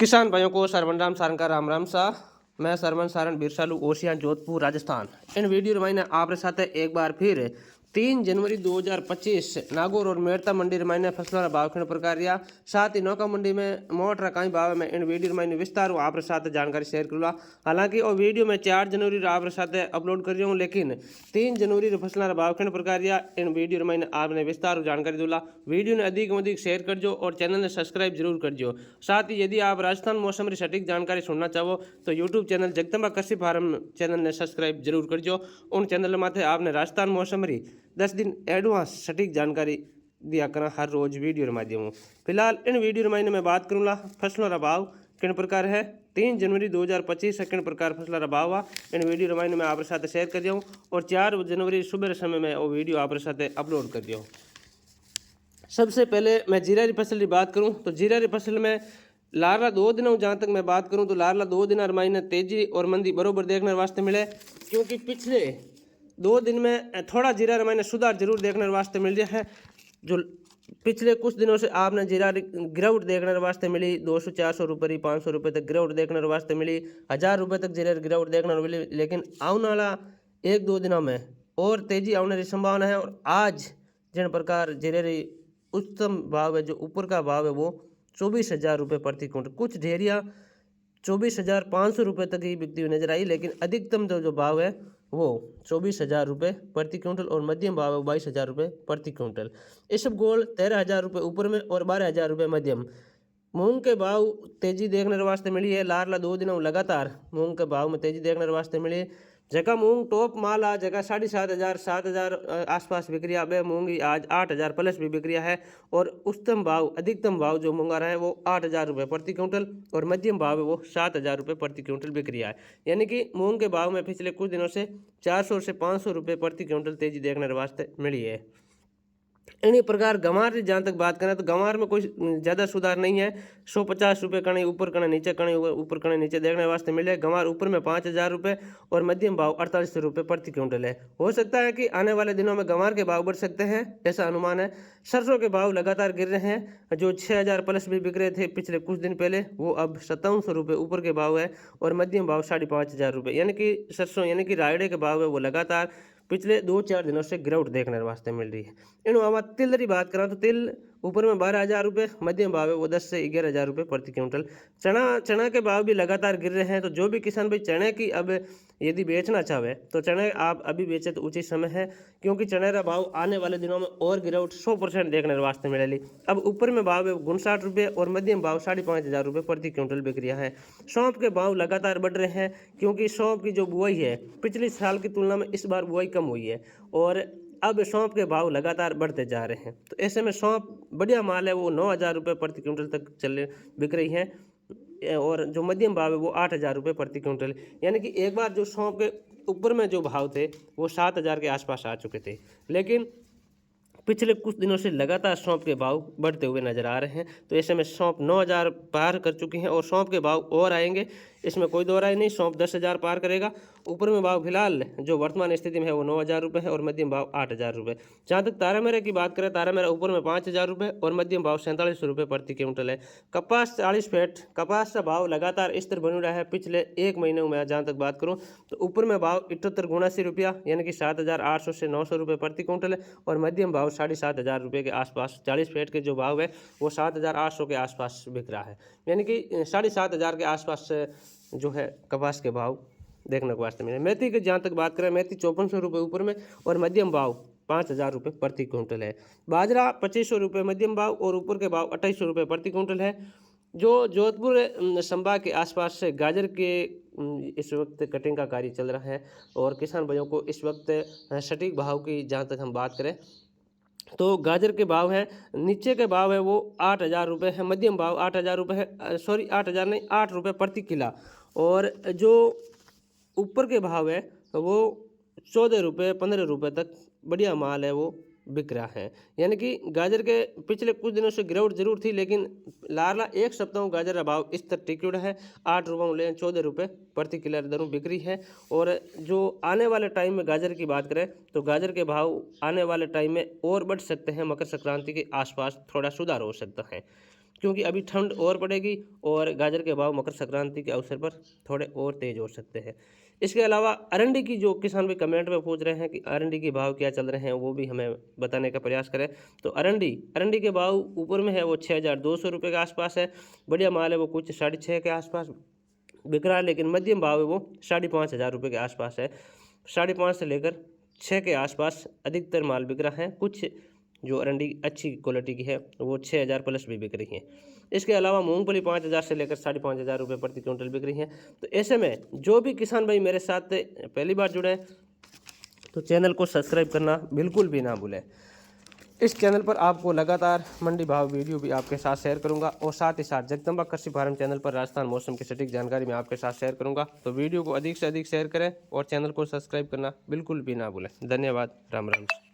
किसान भाइयों को सरवन राम सारंग का राम राम सा। मैं सरवन सारण बिरसालू ओशियान जोधपुर राजस्थान। इन वीडियो में आपके साथ एक बार फिर 3 जनवरी 2025 नागौर और मेड़ता मंडी मैंने फसलों का भाव किन प्रकार या साथ ही नौका मंडी में मोटर कई भाव में इन वीडियो मैंने विस्तार आपके साथ जानकारी शेयर करूँगा। हालांकि और वीडियो में 4 जनवरी आपके साथ अपलोड कर रहा हूँ, लेकिन 3 जनवरी फसलों का भाव किन प्रकार या इन वीडियो मैंने आपने विस्तार जानकारी दूला। वीडियो ने अधिक शेयर कर जो और चैनल ने सब्सक्राइब जरूर कर जो। साथ ही यदि आप राजस्थान मौसम की सटीक जानकारी सुनना चाहो तो यूट्यूब चैनल जगदम्बा कृषि फार्म चैनल ने सब्सक्राइब जरूर कर जो। उन चैनल माथे आपने राजस्थान मौसम की 10 दिन एडवांस सटीक जानकारी दिया करा हर रोज वीडियो के माध्यम। फिलहाल इन वीडियो में मैं बात करूँगा फसलों का भाव किन प्रकार है 3 जनवरी 2025 से किन प्रकार फसलों का भाव हुआ इन वीडियो में मैं आपके साथ शेयर कर दूँ और 4 जनवरी सुबह समय में वो वीडियो आपके साथ अपलोड कर दूँ। सबसे पहले मैं जीरा की फसल की बात करूं तो जीरा की फसल में लारला 2 दिनों जहाँ तक मैं बात करूं तो लारला 2 दिन महीने तेजी और मंदी बरोबर देखने वास्ते मिले, क्योंकि पिछले 2 दिन में थोड़ा जीरा महीने सुधार जरूर देखने वास्ते मिल रहा है। जो पिछले कुछ दिनों से आपने जीरा गिरावट देखने वास्ते मिली 200-400 रुपये 500 रुपये तक गिरावट देखने वास्ते मिली, 1000 रुपये तक जीरा गिरावट देखने मिली। लेकिन आने वाला 1-2 दिनों में और तेजी आने की संभावना है। और आज जिन प्रकार जीरे उच्चतम भाव है, जो ऊपर का भाव है वो 24,000 रुपये प्रति क्विंटल, कुछ ढेरिया 24,500 रुपये तक ही बिकती हुई नजर आई, लेकिन अधिकतम जो भाव है वो 24,000 रुपये प्रति क्विंटल और मध्यम भाव है 22,000 रुपये प्रति क्विंटल। इसबगोल 13,000 रुपये ऊपर में और 12,000 रुपये मध्यम। मूंग के भाव तेजी देखने वास्ते मिली है। लारला 2 दिनों लगातार मूंग के भाव में तेजी देखने वास्ते मिली। जगह मूंग टॉप माल आ जगह 7,500 आसपास बिक रहा है। मूंगी आज 8,000 प्लस भी बिक रहा है। और उच्चतम भाव अधिकतम भाव जो मूंगा रहा है वो 8,000 रुपये प्रति क्विंटल और मध्यम भाव है वो 7,000 रुपये प्रति क्विंटल बिक रहा है। यानी कि मूंग के भाव में पिछले कुछ दिनों से 400 से 500 रुपये प्रति क्विंटल तेजी देखने वास्ते मिली है। इन्हीं प्रकार गंवार की जहाँ तक बात करें तो गंवार में कोई ज़्यादा सुधार नहीं है। 150 रुपये कणी ऊपर कणी नीचे कणी ऊपर कणी नीचे देखने वास्ते मिले। गंवार ऊपर में 5,000 रुपये और मध्यम भाव 48 रुपये प्रति क्विंटल है। हो सकता है कि आने वाले दिनों में गंवार के भाव बढ़ सकते हैं, ऐसा अनुमान है। सरसों के भाव लगातार गिर रहे हैं। जो 6,000 प्लस भी बिक रहे थे पिछले कुछ दिन पहले वो अब 5700 रुपये ऊपर के भाव है और मध्यम भाव 5,500 रुपये। यानी कि सरसों यानी कि रायड़े के भाव है वो लगातार पिछले 2-4 दिनों से गिरावट देखने वास्ते मिल रही है। इन बाबा तिल की बात करें तो तिल ऊपर में 12,000 रुपये, मध्यम भाव है वो 10 से 11,000 रुपये प्रति क्विंटल। चना के भाव भी लगातार गिर रहे हैं। तो जो भी किसान भाई चने की अब यदि बेचना चाहे तो चने आप अभी बेचे तो उचित समय है, क्योंकि चने का भाव आने वाले दिनों में और गिरावट 100% देखने वास्ते मिलेगी। अब ऊपर में भाव है 59 रुपये और मध्यम भाव 5,500 रुपये प्रति क्विंटल बिक रहा है। सौंफ के भाव लगातार बढ़ रहे हैं, क्योंकि सौंफ की जो बुआई है पिछले साल की तुलना में इस बार बुआई कम हुई है और अब सौंफ के भाव लगातार बढ़ते जा रहे हैं। तो ऐसे में सौंफ बढ़िया माल है वो 9,000 रुपये प्रति क्विंटल तक बिक रही है और जो मध्यम भाव है वो 8,000 रुपये प्रति क्विंटल। यानी कि एक बार जो सौंफ के ऊपर में जो भाव थे वो 7,000 के आसपास आ चुके थे, लेकिन पिछले कुछ दिनों से लगातार सौंफ के भाव बढ़ते हुए नजर आ रहे हैं। तो ऐसे में सौंफ 9,000 पार कर चुके हैं और सौंफ के भाव और आएंगे, इसमें कोई दो राय नहीं। सौंफ 10,000 पार करेगा। ऊपर में भाव फिलहाल जो वर्तमान स्थिति में है वो 9,000 रुपये है और मध्यम भाव 8,000 रुपये। जहाँ तक तारा मेरा की बात करें, तारा मेरा ऊपर में 5,000 रुपये और मध्यम भाव 47 रुपये प्रति क्विंटल है। कपास 40 फीट कपास का भाव लगातार स्थिर बना रहा है पिछले 1 महीने में। जहाँ तक बात करूँ तो ऊपर में भाव 78 रुपया यानी कि 7,800 से 900 रुपये प्रति क्विंटल है और मध्यम भाव 7,500 रुपये के आसपास। 40 फीट के जो भाव है वो 7,800 के आसपास बिक रहा है, यानी कि 7,500 के आसपास जो है कपास के भाव देखने को वास्ते मिले। मेथी की जहाँ तक बात करें, मेथी 5400 रुपये ऊपर में और मध्यम भाव 5,000 रुपये प्रति क्विंटल है। बाजरा 2,500 रुपये मध्यम भाव और ऊपर के भाव 2,800 रुपये प्रति क्विंटल है। जो जोधपुर संभाग के आसपास से गाजर के इस वक्त कटिंग का कार्य चल रहा है और किसान भाइयों को इस वक्त सटीक भाव की जहाँ तक हम बात करें तो गाजर के भाव है, नीचे के भाव है वो 8,000 रुपये है, मध्यम भाव 8,000 रुपये है, सॉरी 8,000 नहीं 8 रुपये प्रति किला। और जो ऊपर के भाव है वो 14 रुपये 15 रुपये तक बढ़िया माल है वो बिक रहा है। यानी कि गाजर के पिछले कुछ दिनों से गिरावट जरूर थी, लेकिन लारला एक सप्ताह गाजर का भाव इस तक टिक्योड़ है। 8 रुपये ले 14 रुपये प्रति किलो दरों बिक्री है। और जो आने वाले टाइम में गाजर की बात करें तो गाजर के भाव आने वाले टाइम में और बढ़ सकते हैं। मकर संक्रांति के आसपास थोड़ा सुधार हो सकता है। क्योंकि अभी ठंड और पड़ेगी और गाजर के भाव मकर संक्रांति के अवसर पर थोड़े और तेज हो सकते हैं। इसके अलावा अरंडी की जो किसान भी कमेंट में पूछ रहे हैं कि अरंडी के भाव क्या चल रहे हैं, वो भी हमें बताने का प्रयास करें। तो अरंडी के भाव ऊपर में है वो 6,200 रुपये के आसपास है। बढ़िया माल है वो कुछ 6,500 के आसपास बिक रहा है, लेकिन मध्यम भाव है वो 5,500 रुपये के आसपास है। 5,500 से लेकर 6 के आसपास अधिकतर माल बिक रहा है। कुछ जो अरंडी अच्छी क्वालिटी की है वो 6,000 प्लस भी बिक रही है। इसके अलावा मूंगफली 5,000 से लेकर 5,500 रुपये प्रति क्विंटल बिक रही है। तो ऐसे में जो भी किसान भाई मेरे साथ पहली बार जुड़े तो चैनल को सब्सक्राइब करना बिल्कुल भी ना भूलें। इस चैनल पर आपको लगातार मंडी भाव वीडियो भी आपके साथ शेयर करूंगा और साथ ही साथ जगदम्बा कृषि फार्म चैनल पर राजस्थान मौसम की सटीक जानकारी मैं आपके साथ शेयर करूंगा। तो वीडियो को अधिक से अधिक शेयर करें और चैनल को सब्सक्राइब करना बिल्कुल भी ना भूलें। धन्यवाद। राम राम।